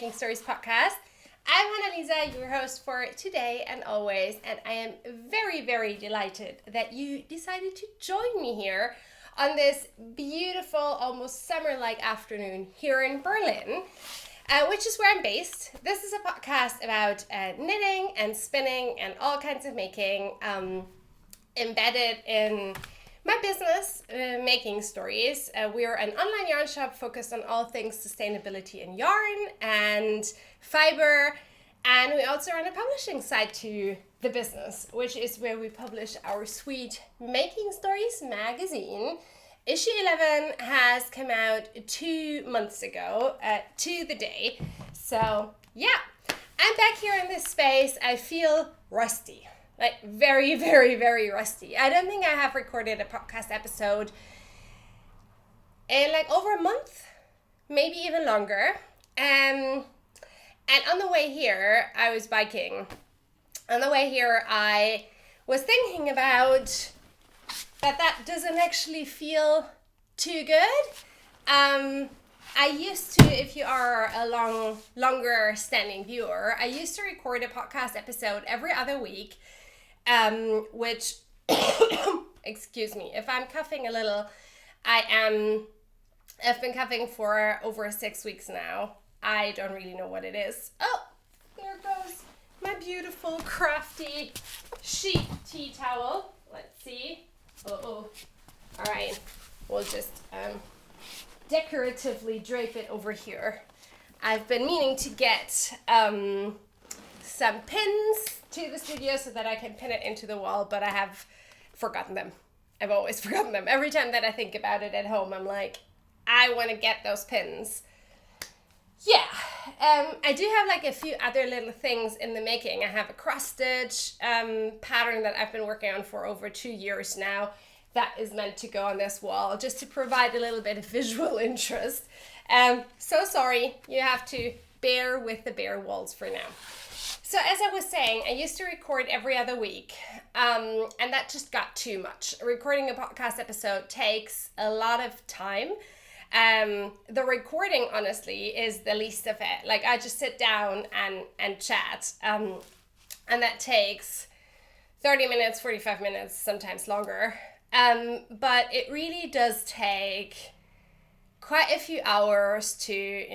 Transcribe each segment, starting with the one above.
Making Stories podcast. I'm Annalisa, your host for today and always, and I am very, very delighted that you decided to join me here on this beautiful, almost summer-like afternoon here in Berlin, which is where I'm based. This is a podcast about knitting and spinning and all kinds of making, embedded in my business, Making Stories. We are an online yarn shop focused on all things sustainability in yarn and fiber. And we also run a publishing side to the business, which is where we publish our sweet Making Stories magazine. Issue 11 has come out 2 months ago, to the day. So yeah, I'm back here in this space. I feel rusty. Like very, very, very rusty. I don't think I have recorded a podcast episode in like over a month, maybe even longer. And on the way here, I was biking. On the way here, I was thinking about that doesn't actually feel too good. I used to, if you are a longer standing viewer, I used to record a podcast episode every other week. Which, excuse me, if I'm coughing a little, I've been coughing for over 6 weeks now. I don't really know what it is. Oh, there goes my beautiful crafty sheet tea towel. Let's see. All right, we'll just decoratively drape it over here. I've been meaning to get some pins to the studio so that I can pin it into the wall, but I have forgotten them. I've always forgotten them. Every time that I think about it at home, I'm like, I want to get those pins. Yeah, I do have like a few other little things in the making. I have a cross stitch pattern that I've been working on for over 2 years now that is meant to go on this wall just to provide a little bit of visual interest. So sorry, you have to bear with the bare walls for now. So as I was saying, I used to record every other week, and that just got too much. Recording a podcast episode takes a lot of time. The recording, honestly, is the least of it. Like, I just sit down and chat, and that takes 30 minutes, 45 minutes, sometimes longer. But it really does take quite a few hours to,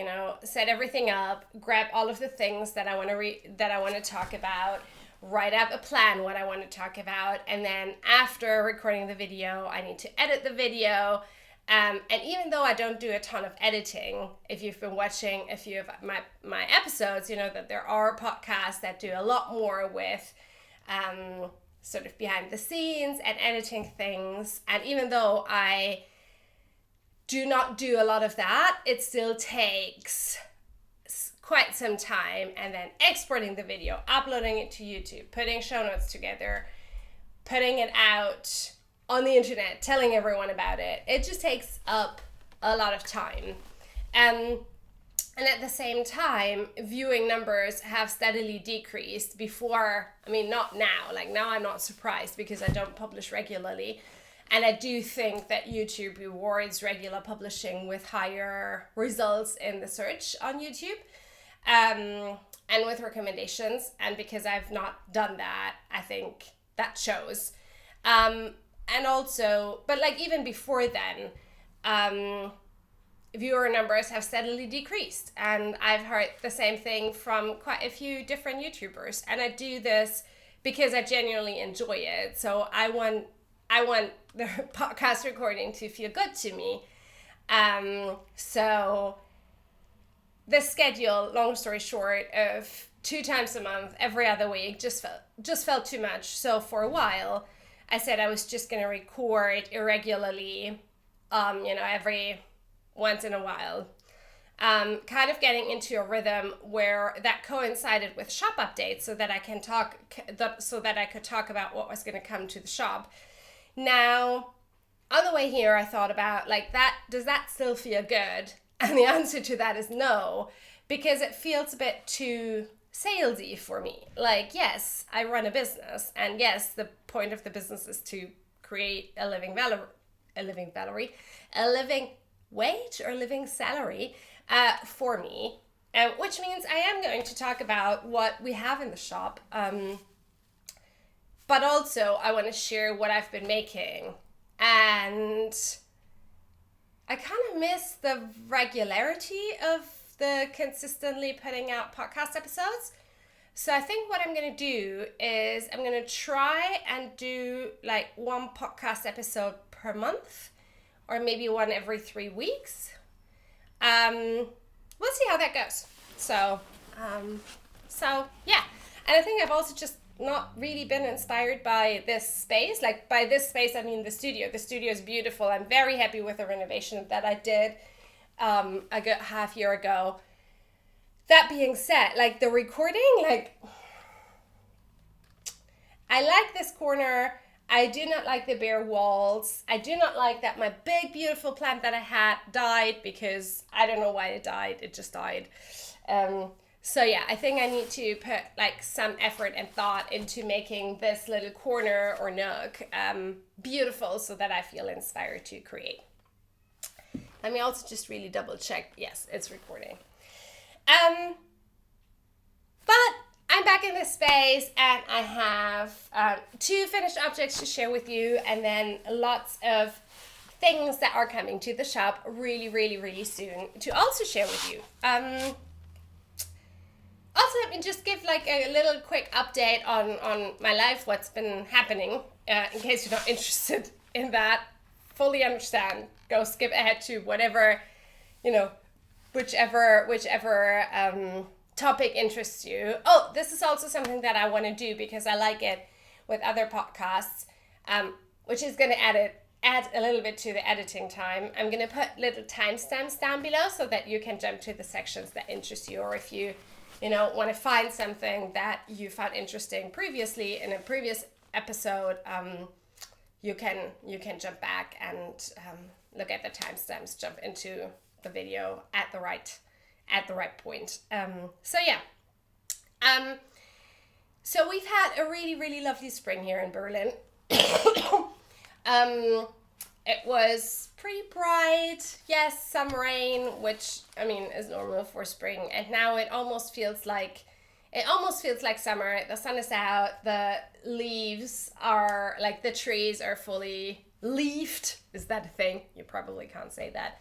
set everything up, grab all of the things that I want to talk about, write up a plan what I want to talk about, and then after recording the video, I need to edit the video. And even though I don't do a ton of editing, if you've been watching a few of my episodes, you know that there are podcasts that do a lot more with sort of behind the scenes and editing things. And even though I do not do a lot of that, it still takes quite some time, and then exporting the video, uploading it to YouTube, putting show notes together, putting it out on the internet, telling everyone about it. It just takes up a lot of time. And at the same time, viewing numbers have steadily decreased before, not now. Like now I'm not surprised because I don't publish regularly. And I do think that YouTube rewards regular publishing with higher results in the search on YouTube, and with recommendations. And because I've not done that, I think that shows. And also, but like even before then, viewer numbers have steadily decreased. And I've heard the same thing from quite a few different YouTubers. And I do this because I genuinely enjoy it. So I want the podcast recording to feel good to me. So the schedule, long story short, of 2 times a month, every other week, just felt too much. So for a while, I said I was just going to record irregularly, every once in a while. Kind of getting into a rhythm where that coincided with shop updates so that I could talk about what was going to come to the shop. Now, on the way here, I thought about does that still feel good? And the answer to that is no, because it feels a bit too salesy for me. Like, yes, I run a business, and yes, the point of the business is to create a living wage or living salary for me. which means I am going to talk about what we have in the shop. But also I want to share what I've been making. And I kind of miss the regularity of the consistently putting out podcast episodes. So I think what I'm going to do is I'm going to try and do like one podcast episode per month, or maybe one every 3 weeks. We'll see how that goes. So yeah. And I think I've also just not really been inspired by this space. Like by this space, I mean the studio. The studio is beautiful. I'm very happy with the renovation that I did a good half year ago. That being said, like the recording, like I like this corner. I do not like the bare walls. I do not like that my big beautiful plant that I had died, because I don't know why it died. It just died. So yeah, I think I need to put like some effort and thought into making this little corner or nook beautiful, so that I feel inspired to create. Let me also just really double check. Yes, it's recording. But I'm back in this space, and I have 2 finished objects to share with you, and then lots of things that are coming to the shop really, really, really soon to also share with you. Also, let me just give like a little quick update on my life, what's been happening, in case you're not interested in that. Fully understand. Go skip ahead to whatever, whichever topic interests you. Oh, this is also something that I want to do because I like it with other podcasts, which is going to add a little bit to the editing time. I'm going to put little timestamps down below so that you can jump to the sections that interest you, or if you want to find something that you found interesting previously in a previous episode, you can jump back and look at the timestamps, jump into the video at the right point. So we've had a really, really lovely spring here in Berlin. It was pretty bright, yes, some rain, which I mean is normal for spring, and now it almost feels like summer. The sun is out, the leaves are like, the trees are fully leafed. Is that a thing? You probably can't say that.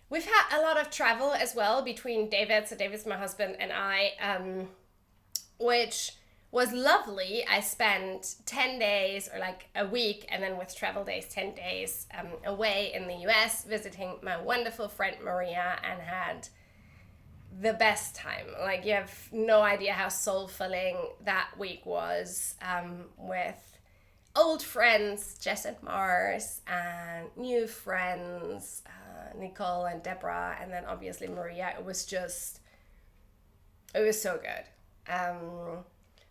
We've had a lot of travel as well between David, so David's my husband, and I, which was lovely. I spent 10 days or like a week, and then with travel days, 10 days away in the US visiting my wonderful friend Maria, and had the best time. Like, you have no idea how soul-filling that week was, with old friends, Jess and Mars, and new friends, Nicole and Deborah, and then obviously Maria. It was so good.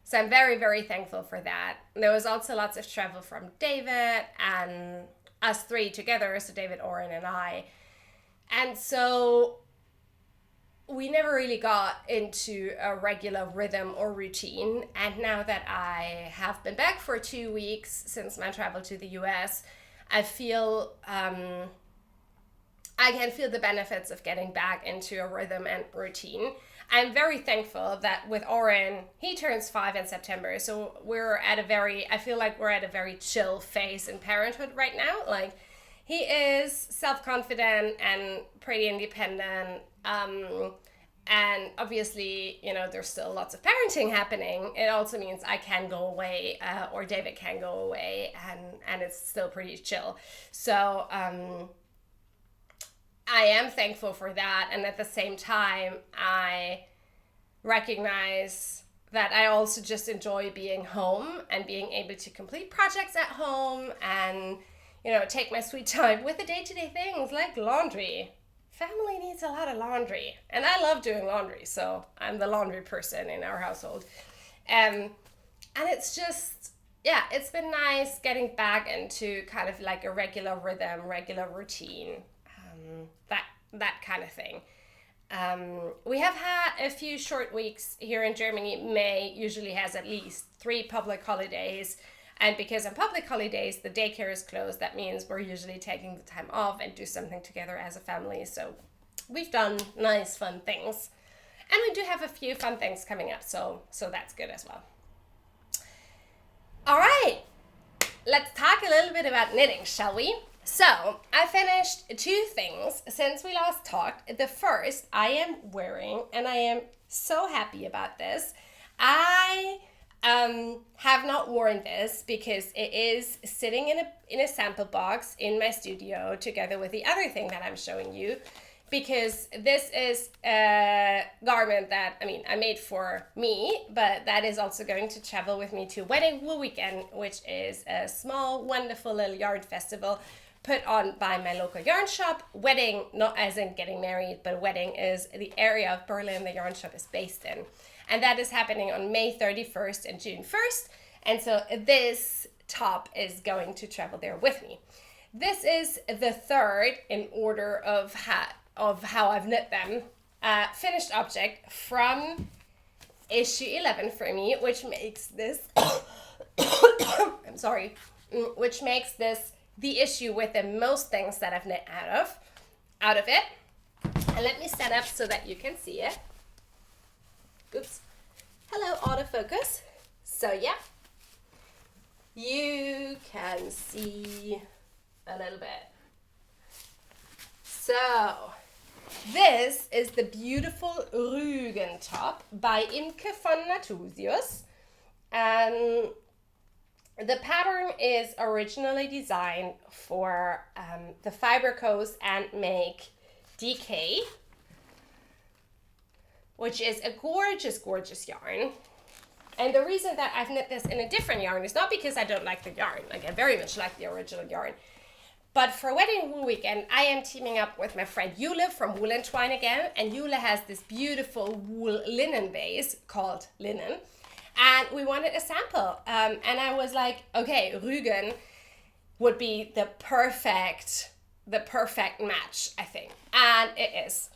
So I'm very, very thankful for that. There was also lots of travel from David and us 3 together, so David, Oren, and I. And so we never really got into a regular rhythm or routine. And now that I have been back for 2 weeks since my travel to the US, I feel I can feel the benefits of getting back into a rhythm and routine. I'm very thankful that with Oren, he turns 5 in September. So I feel like we're at a very chill phase in parenthood right now. Like, he is self-confident and pretty independent. And obviously, there's still lots of parenting happening. It also means I can go away, or David can go away, and it's still pretty chill. So, I am thankful for that, and at the same time, I recognize that I also just enjoy being home and being able to complete projects at home and, take my sweet time with the day-to-day things like laundry. Family needs a lot of laundry, and I love doing laundry, so I'm the laundry person in our household. And it's just, it's been nice getting back into kind of like a regular rhythm, regular routine. That kind of thing. We have had a few short weeks here in Germany. May usually has at least 3 public holidays, and because on public holidays the daycare is closed, that means we're usually taking the time off and do something together as a family. So we've done nice, fun things. And we do have a few fun things coming up, so that's good as well. All right, let's talk a little bit about knitting, shall we? So, I finished 2 things since we last talked. The first I am wearing, and I am so happy about this. I have not worn this because it is sitting in a sample box in my studio together with the other thing that I'm showing you, because this is a garment that, I made for me, but that is also going to travel with me to Wedding Wool Weekend, which is a small, wonderful little yarn festival put on by my local yarn shop. Wedding, not as in getting married, but Wedding is the area of Berlin the yarn shop is based in. And that is happening on May 31st and June 1st. And so this top is going to travel there with me. This is the third in order of how I've knit them. Finished object from issue 11 for me, which makes this, I'm sorry, which makes this the issue with the most things that I've knit out of it. And let me set up so that you can see it. Oops. Hello, autofocus. So yeah, you can see a little bit. So this is the beautiful Ruegen top by Imke von Nathusius. The pattern is originally designed for the Fiberco's and Make DK, which is a gorgeous, gorgeous yarn. And the reason that I've knit this in a different yarn is not because I don't like the yarn. Like, I very much like the original yarn. But for Wedding Wool Weekend, I am teaming up with my friend Jule from Woollentwine again. And Jule has this beautiful wool linen base called Linnen. And we wanted a sample. And I was like, okay, Ruegen would be the perfect match, I think. And it is.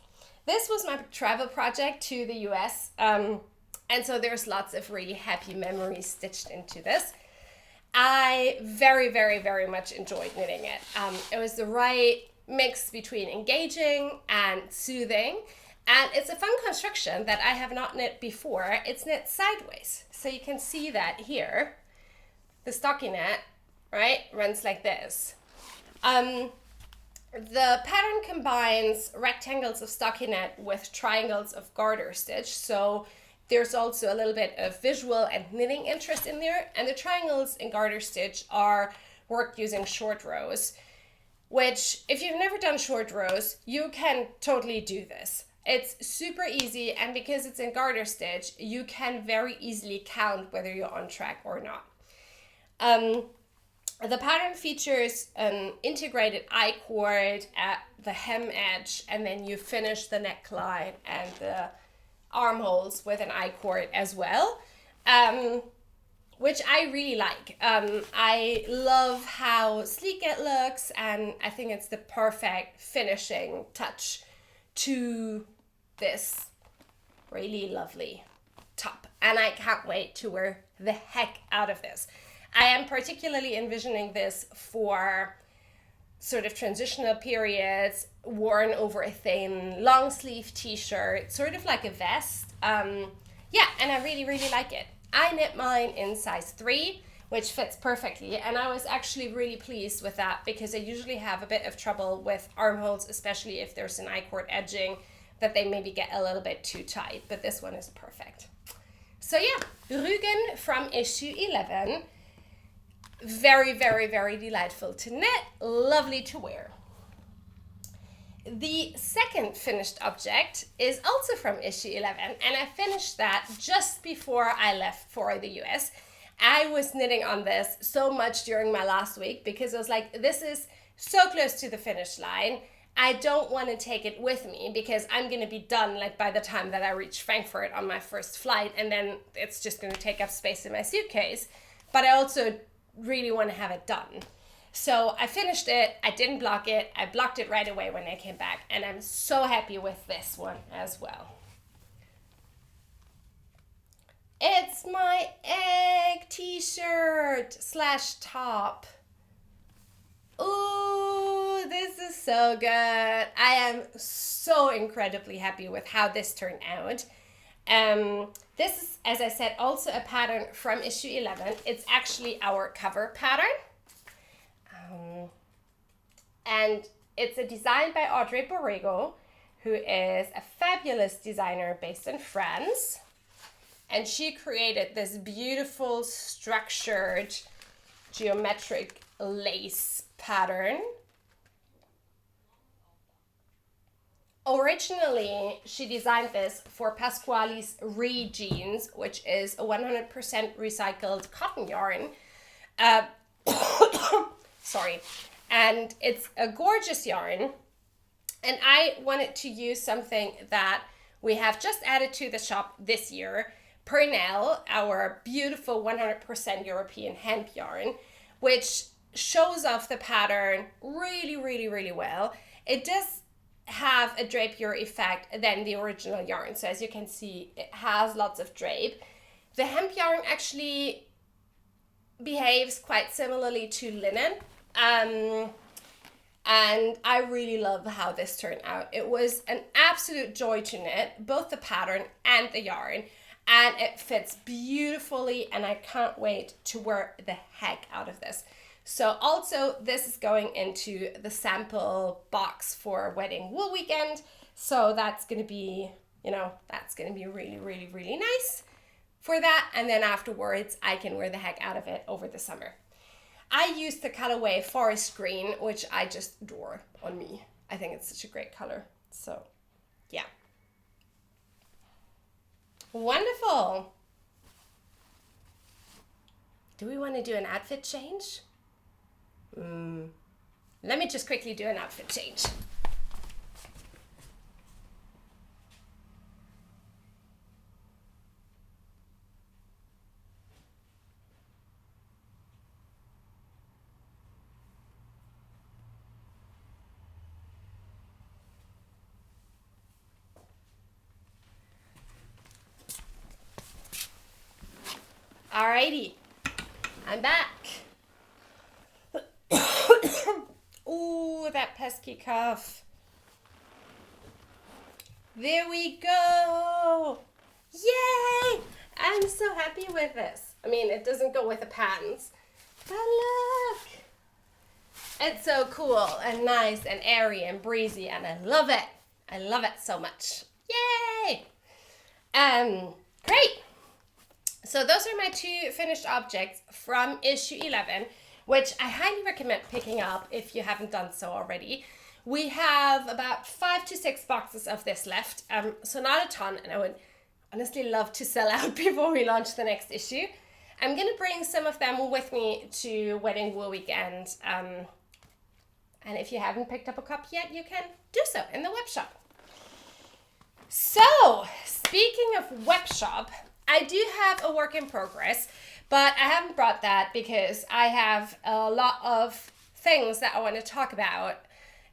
This was my travel project to the US, and so there's lots of really happy memories stitched into this. I very, very, very much enjoyed knitting it. It was the right mix between engaging and soothing, and it's a fun construction that I have not knit before. It's knit sideways, so you can see that here. The stockinette, right, runs like this. The pattern combines rectangles of stockinette with triangles of garter stitch, so there's also a little bit of visual and knitting interest in there. And the triangles in garter stitch are worked using short rows, which, if you've never done short rows, you can totally do this. It's super easy, and because it's in garter stitch, you can very easily count whether you're on track or not. The pattern features an integrated I-cord at the hem edge, and then you finish the neckline and the armholes with an I-cord as well, which I really like. I love how sleek it looks, and I think it's the perfect finishing touch to this really lovely top. And I can't wait to wear the heck out of this. I am particularly envisioning this for sort of transitional periods, worn over a thin long sleeve t-shirt, sort of like a vest. Yeah, and I really, really like it. I knit mine in size 3, which fits perfectly, and I was actually really pleased with that because I usually have a bit of trouble with armholes, especially if there's an I-cord edging, that they maybe get a little bit too tight, but this one is perfect. So yeah, Ruegen from issue 11. Very, very, very delightful to knit, lovely to wear. The second finished object is also from issue 11, and I finished that just before I left for the US. I was knitting on this so much during my last week because I was like, this is so close to the finish line. I don't want to take it with me because I'm going to be done like by the time that I reach Frankfurt on my first flight, and then it's just going to take up space in my suitcase. But I also really want to have it done. So I finished it, I didn't block it, I blocked it right away when I came back, and I'm so happy with this one as well. It's my egg t-shirt / top. Ooh, this is so good. I am so incredibly happy with how this turned out. This is, as I said, also a pattern from issue 11. It's actually our cover pattern. And it's a design by Audrey Borrego, who is a fabulous designer based in France. And she created this beautiful structured geometric lace pattern. Originally, she designed this for Pasquale's Re jeans, which is a 100% recycled cotton yarn. Sorry. And it's a gorgeous yarn. And I wanted to use something that we have just added to the shop this year. Pernelle, our beautiful 100% European hemp yarn, which shows off the pattern really, really, really well. It does have a drapier effect than the original yarn. So as you can see, it has lots of drape. The hemp yarn actually behaves quite similarly to linen. And I really love how this turned out. It was an absolute joy to knit, both the pattern and the yarn. And it fits beautifully, and I can't wait to wear the heck out of this. So also, this is going into the sample box for Wedding Wool Weekend. So that's going to be, that's going to be really, really, really nice for that. And then afterwards, I can wear the heck out of it over the summer. I used the colorway Forest Green, which I just adore on me. I think it's such a great color. So, yeah. Wonderful. Do we want to do an outfit change? Let me just quickly do an outfit change. Alrighty, I'm back. Ooh, that pesky cough. There we go. Yay! I'm so happy with this. I mean, it doesn't go with the pants, but look. It's so cool and nice and airy and breezy, and I love it. I love it so much. Yay! Great. So those are my two finished objects from issue 11, which I highly recommend picking up if you haven't done so already. We have about 5 to 6 boxes of this left, so not a ton, and I would honestly love to sell out before we launch the next issue. I'm going to bring some of them with me to Wedding Wool Weekend, and if you haven't picked up a copy yet, you can do so in the web shop. So, speaking of web shop, I do have a work in progress, but I haven't brought that because I have a lot of things that I want to talk about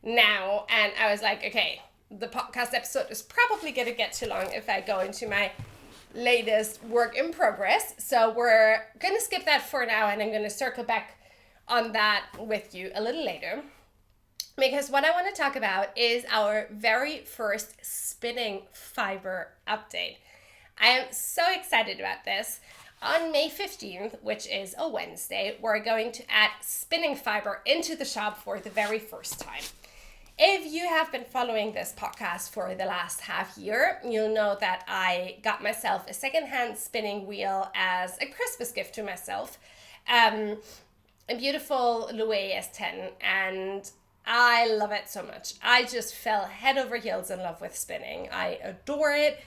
now. And I was like, okay, the podcast episode is probably going to get too long if I go into my latest work in progress. So we're going to skip that for now, and I'm going to circle back on that with you a little later. Because what I want to talk about is our very first spinning fiber update. I am so excited about this. On May 15th, which is a Wednesday, we're going to add spinning fiber into the shop for the very first time. If you have been following this podcast for the last half year, you'll know that I got myself a secondhand spinning wheel as a Christmas gift to myself. A beautiful Louis S10, and I love it so much. I just fell head over heels in love with spinning. I adore it.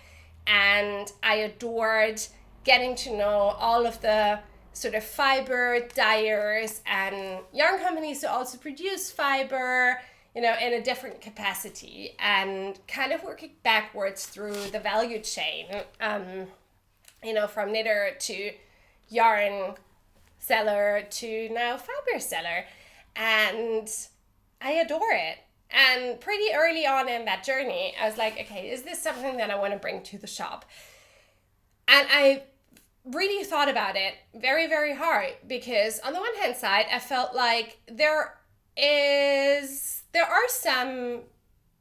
And I adored getting to know all of the sort of fiber dyers and yarn companies who also produce fiber, in a different capacity, and kind of working backwards through the value chain, from knitter to yarn seller to now fiber seller. And I adore it. And pretty early on in that journey, I was like, okay, is this something that I want to bring to the shop? And I really thought about it very, very hard, because on the one hand side, I felt like there is there are some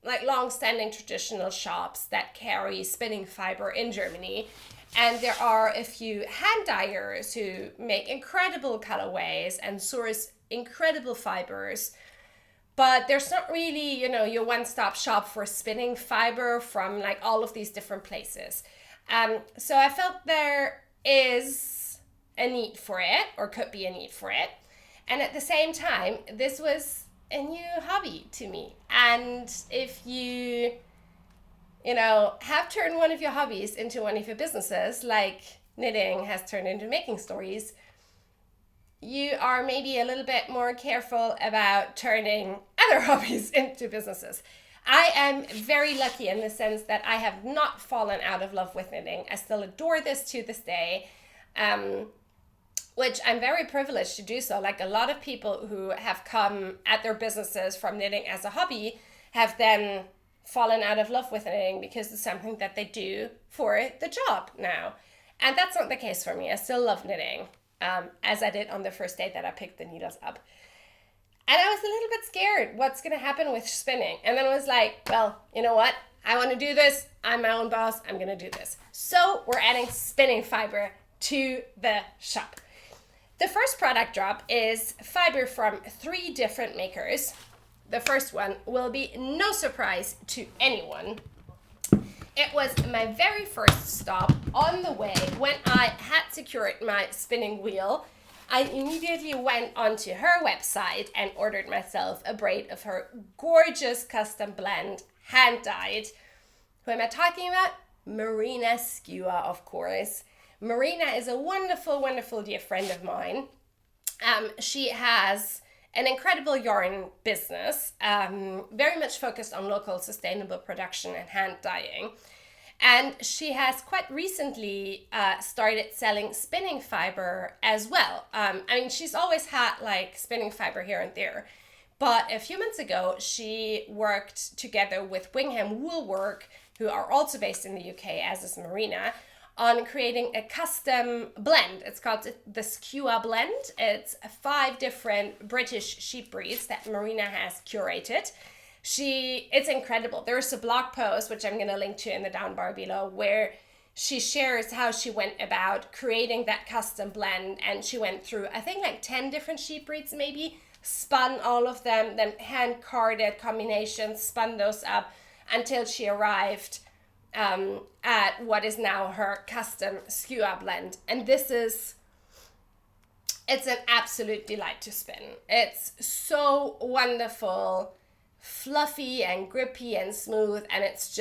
like long-standing traditional shops that carry spinning fiber in Germany. And there are a few hand dyers who make incredible colorways and source incredible fibers. But there's not really, your one-stop shop for spinning fiber from like all of these different places. So I felt there is a need for it, or could be a need for it. And at the same time, this was a new hobby to me. And if you have turned one of your hobbies into one of your businesses, like knitting has turned into making stories, you are maybe a little bit more careful about turning other hobbies into businesses. I am very lucky in the sense that I have not fallen out of love with knitting. I still adore this to this day, which I'm very privileged to do so. Like a lot of people who have come at their businesses from knitting as a hobby have then fallen out of love with knitting because it's something that they do for the job now. And that's not the case for me. I still love knitting, as I did on the first day that I picked the needles up. And I was a little bit scared what's going to happen with spinning. And then I was like, well, you know what? I want to do this. I'm my own boss. I'm going to do this. So we're adding spinning fiber to the shop. The first product drop is fiber from 3 different makers. The first one will be no surprise to anyone. It was my very first stop on the way when I had secured my spinning wheel. I immediately went onto her website and ordered myself a braid of her gorgeous custom blend, hand dyed. Who am I talking about? Marina Skua, of course. Marina is a wonderful, wonderful dear friend of mine. She has an incredible yarn business, very much focused on local sustainable production and hand dyeing. And she has quite recently started selling spinning fiber as well. She's always had like spinning fiber here and there. But a few months ago, she worked together with Ruegen Woolwork, who are also based in the UK, as is Marina, on creating a custom blend. It's called the Skua Blend. It's 5 different British sheep breeds that Marina has curated. It's incredible. There's a blog post, which I'm going to link to in the down bar below, where she shares how she went about creating that custom blend. And she went through, I think, like 10 different sheep breeds maybe, spun all of them, then hand carded combinations, spun those up until she arrived at what is now her custom Skua Blend. And it's an absolute delight to spin. It's so wonderful, fluffy and grippy and smooth, and it's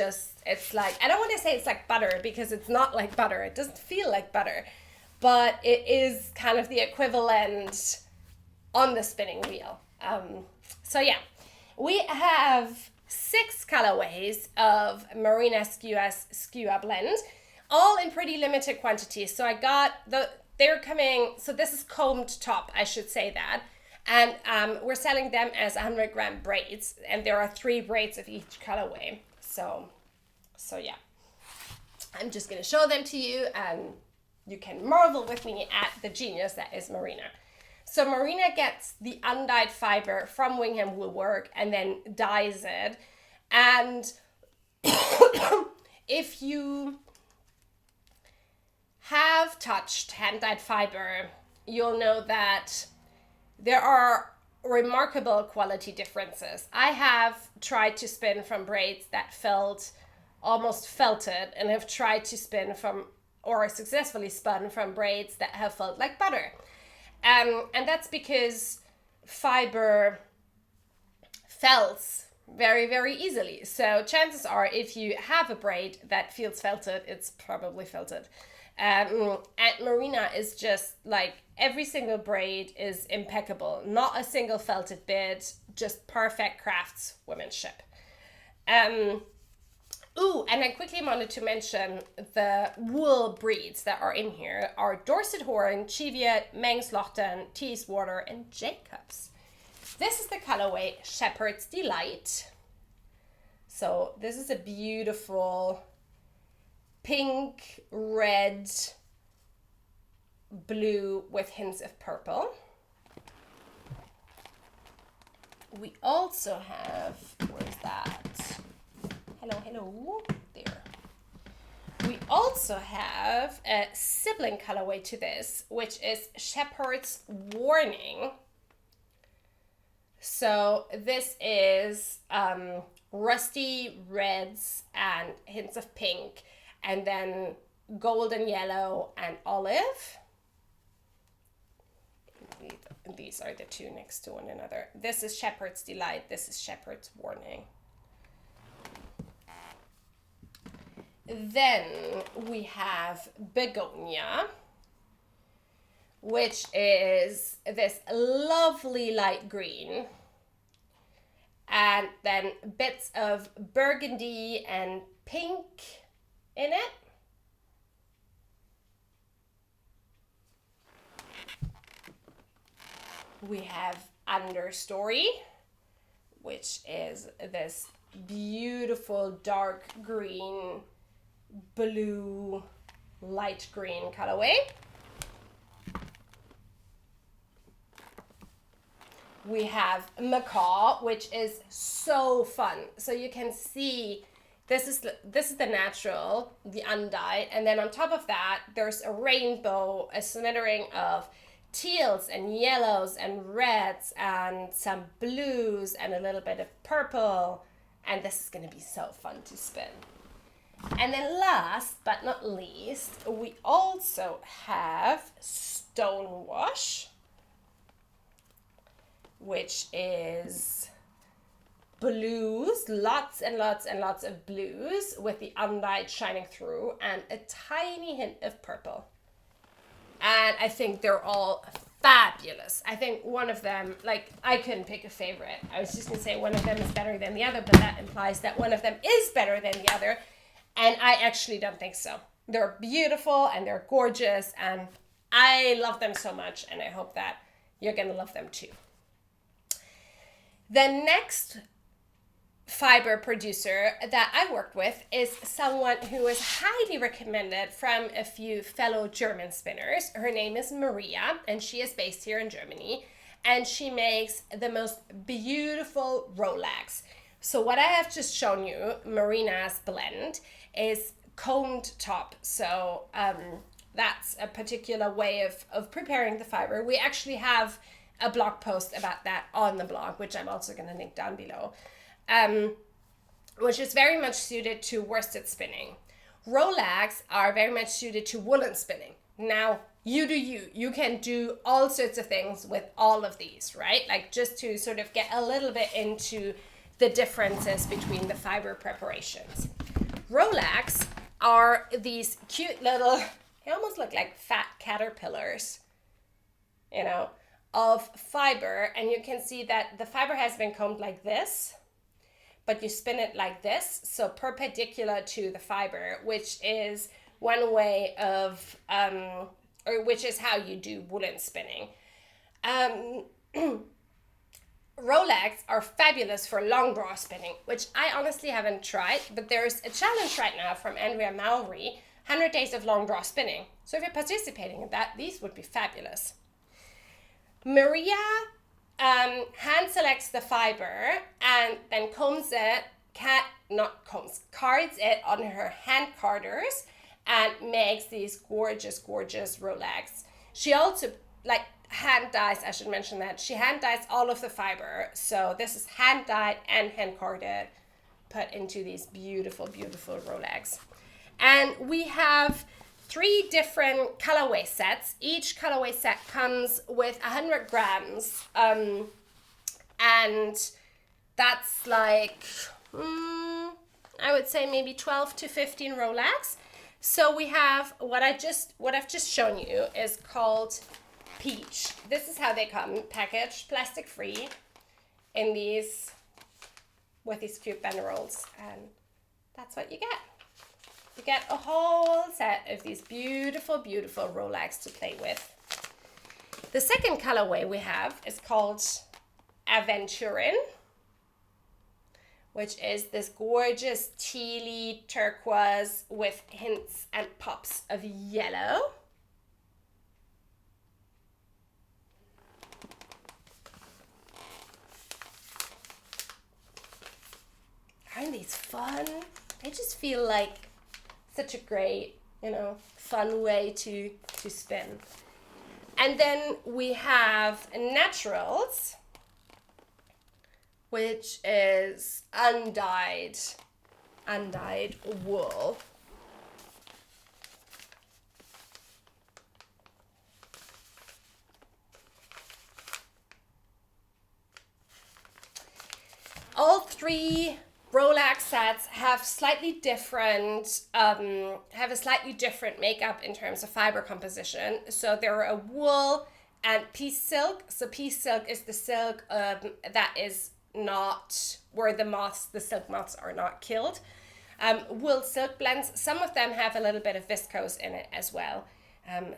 like, I don't want to say it's like butter, because it's not like butter. It doesn't feel like butter, but it is kind of the equivalent on the spinning wheel. So yeah, we have 6 colorways of Marina Skua's Skua Blend, all in pretty limited quantities. So I got they're coming, so this is combed top, I should say that. And we're selling them as 100 gram braids, and there are 3 braids of each colorway. So yeah, I'm just gonna show them to you, and you can marvel with me at the genius that is Marina. So Marina gets the undyed fiber from Ruegen Woolwork and then dyes it. And if you have touched hand-dyed fiber, you'll know that there are remarkable quality differences. I have tried to spin from braids that felt almost felted, and have tried to spin from, or successfully spun from braids that have felt like butter. And that's because fiber felts very, very easily. So chances are, if you have a braid that feels felted, it's probably felted. And Marina is just like, every single braid is impeccable. Not a single felted bit, just perfect craftswomanship. And I quickly wanted to mention the wool breeds that are in here are Dorset Horn, Cheviot, Mangslochten, Teeswater, and Jacobs. This is the colorway Shepherd's Delight. So this is a beautiful pink, red, blue with hints of purple. we also have, where's that? Hello, there. We also have a sibling colorway to this, which is Shepherd's Warning. So this is rusty reds and hints of pink, and then golden yellow and olive. These are the two next to one another. This is Shepherd's Delight. This is Shepherd's Warning. Then we have Begonia, which is this lovely light green, and then bits of burgundy and pink in it. We have Understory, which is this beautiful dark green, blue, light green colorway. We have Macaw, which is so fun. So you can see this is the natural, the undyed, and then on top of that there's a rainbow, a smattering of teals and yellows and reds and some blues and a little bit of purple, and this is going to be so fun to spin. And then last but not least, we also have Stonewash, which is blues, lots and lots and lots of blues with the undyed shining through and a tiny hint of purple. And I think they're all fabulous. I think one of them, like, I couldn't pick a favorite. I was just going to say one of them is better than the other, but that implies that one of them is better than the other. And I actually don't think so. They're beautiful and they're gorgeous and I love them so much, and I hope that you're going to love them too. The next fiber producer that I worked with is someone who is highly recommended from a few fellow German spinners. Her name is Maria, and she is based here in Germany, and she makes the most beautiful rolags. So what I have just shown you, Marina's blend, is combed top. So that's a particular way of preparing the fiber. We actually have a blog post about that on the blog, which I'm also going to link down below, which is very much suited to worsted spinning. Rolags are very much suited to woolen spinning. Now, you do you. You can do all sorts of things with all of these, right? Like, just to sort of get a little bit into the differences between the fiber preparations. Rolags are these cute little, they almost look like fat caterpillars, you know, of fiber, and you can see that the fiber has been combed like this, but you spin it like this, so perpendicular to the fiber, which is one way of, or which is how you do woolen spinning. Rolags are fabulous for long draw spinning, which I honestly haven't tried, but there's a challenge right now from Andrea Mowry, 100 days of long draw spinning. So if you're participating in that, these would be fabulous. Maria hand selects the fiber and then cards it on her hand carders and makes these gorgeous, gorgeous rolags. She also hand dyes, I should mention that. She hand dyes all of the fiber. So this is hand dyed and hand carded, put into these beautiful, beautiful rolags. And we have 3 different colorway sets. Each colorway set comes with 100 grams. And that's like, I would say maybe 12 to 15 rolags. So we have what I've just shown you is called Peach. This is how they come, packaged, plastic free, in these, with these cute banderoles, and that's what you get. You get a whole set of these beautiful, beautiful rolags to play with. The second colorway we have is called Aventurin, which is this gorgeous tealy turquoise with hints and pops of yellow. I just feel like such a great, you know, fun way to spin. And then we have Naturals, which is undyed wool. All three rolags sets have slightly different, have a slightly different makeup in terms of fiber composition. So they're a wool and piece silk. So piece silk is the silk that is not where the silk moths are not killed. Wool silk blends. Some of them have a little bit of viscose in it as well.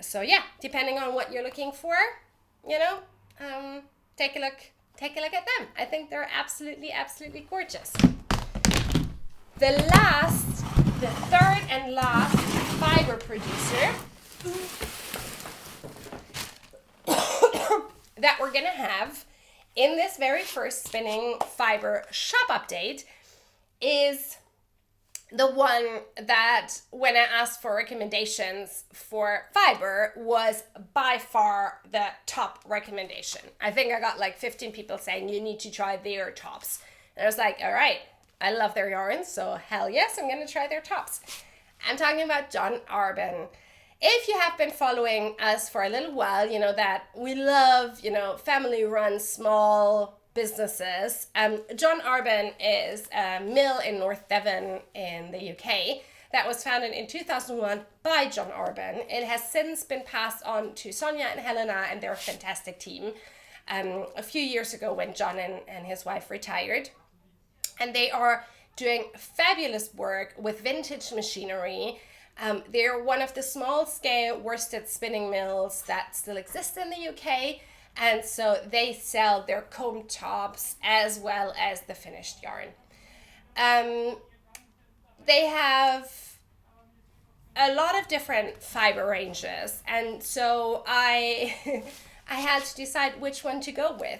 So yeah, depending on what you're looking for, you know, take a look at them. I think they're absolutely gorgeous. The third and last fiber producer that we're gonna have in this very first spinning fiber shop update is the one that, when I asked for recommendations for fiber, was by far the top recommendation. I think I got like 15 people saying you need to try their tops. And I was like, all right, I love their yarns, so hell yes, I'm going to try their tops. I'm talking about John Arbon. If you have been following us for a little while, you know that we love, you know, family-run small businesses. John Arbon is a mill in North Devon in the UK that was founded in 2001 by John Arbon. It has since been passed on to Sonia and Helena and their fantastic team a few years ago when John and his wife retired. And they are doing fabulous work with vintage machinery. They're one of the small-scale worsted spinning mills that still exist in the UK. And so they sell their comb tops as well as the finished yarn. They have a lot of different fiber ranges. And so I had to decide which one to go with.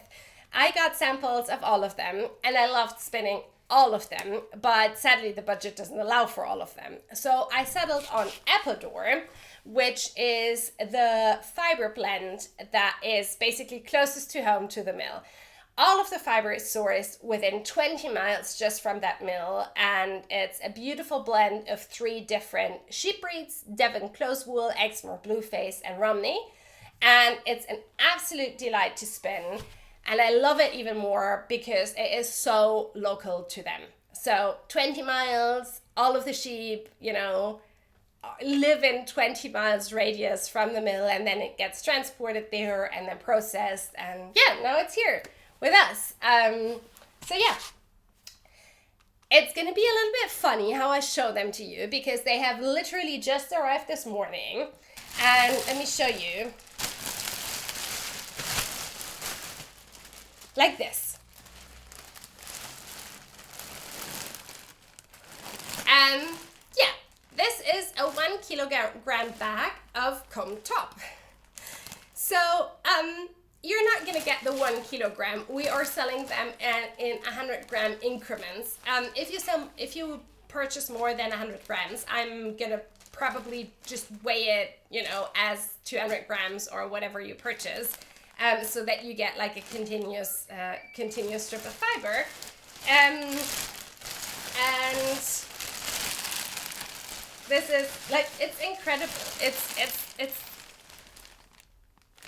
I got samples of all of them and I loved spinning all of them, but sadly the budget doesn't allow for all of them. So I settled on Appledore, which is the fiber blend that is basically closest to home to the mill. All of the fiber is sourced within 20 miles just from that mill, and it's a beautiful blend of 3 different sheep breeds: Devon close wool, Exmoor blueface, and Romney. And it's an absolute delight to spin. And I love it even more because it is so local to them. So 20 miles, all of the sheep, you know, live in 20 miles radius from the mill, and then it gets transported there and then processed. And yeah, now it's here with us. So yeah, it's going to be a little bit funny how I show them to you because they have literally just arrived this morning. And let me show you. Like this. Yeah, this is a 1 kilogram bag of comb top. So you're not gonna get the 1 kilogram. We are selling them in 100 gram increments. If you purchase more than 100 grams, I'm gonna probably just weigh it, you know, as 200 grams or whatever you purchase. So that you get like a continuous strip of fiber, and this is like, it's incredible. It's.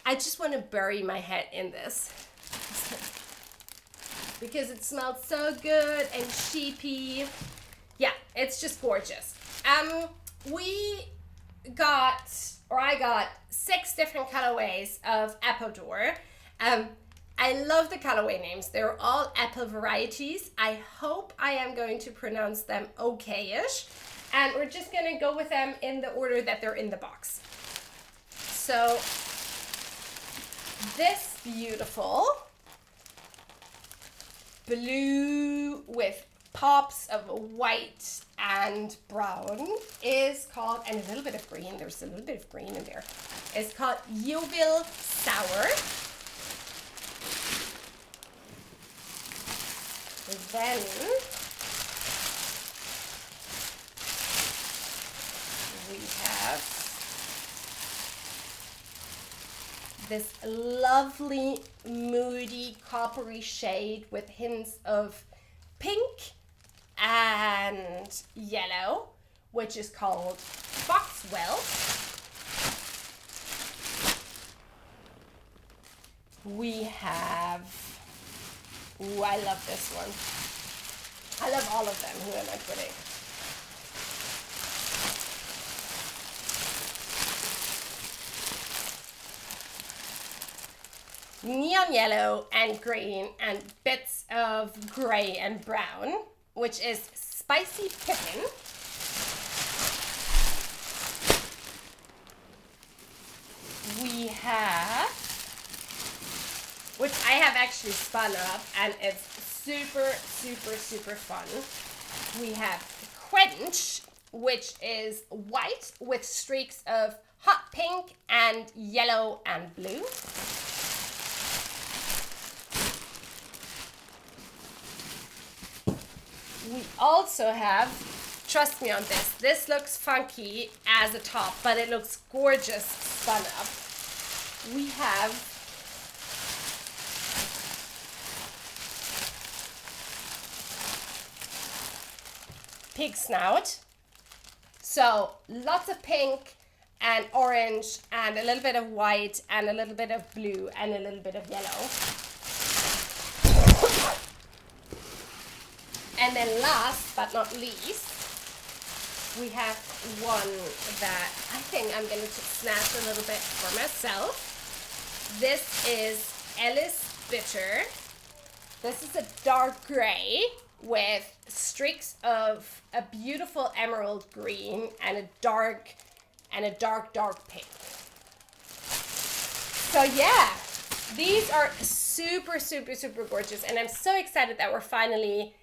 I just want to bury my head in this because it smells so good and sheepy. Yeah, it's just gorgeous. I got 6 different colorways of Appledore. I love the colorway names. They're all apple varieties. I hope I am going to pronounce them okay-ish. And we're just going to go with them in the order that they're in the box. So this beautiful blue with pops of white and brown is called, and a little bit of green, there's a little bit of green in there. It's called Yeovil Sour. Then this lovely, moody, coppery shade with hints of pink and yellow, which is called Foxwell. We have, ooh, I love this one. I love all of them. Who am I putting? Neon yellow and green and bits of gray and brown, which is Spicy Pippin. We have, which I have actually spun up, and it's super, super, super fun. We have Quench, which is white with streaks of hot pink and yellow and blue. We also have, trust me on this looks funky as a top, but it looks gorgeous spun up. We have Pig Snout. So lots of pink and orange and a little bit of white and a little bit of blue and a little bit of yellow. And then last but not least, we have one that I think I'm going to snatch a little bit for myself. This is Ellis Bitter. This is a dark gray with streaks of a beautiful emerald green and a dark pink. So yeah, these are super, super, super gorgeous, and I'm so excited that we're finally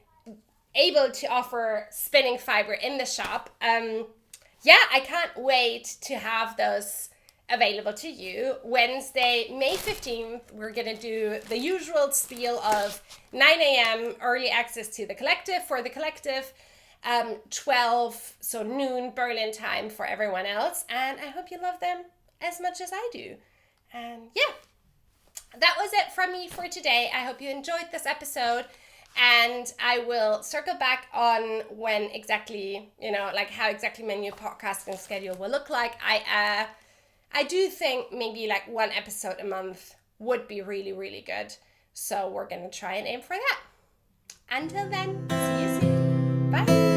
able to offer spinning fiber in the shop. Yeah, I can't wait to have those available to you. Wednesday, May 15th, we're gonna do the usual spiel of 9 a.m. early access to the collective for the collective, 12, so noon Berlin time for everyone else. And I hope you love them as much as I do. And yeah, that was it from me for today. I hope you enjoyed this episode. And I will circle back on when exactly, like how exactly my new podcasting schedule will look like. I do think maybe like one episode a month would be really, really good. So we're going to try and aim for that. Until then, see you soon. Bye.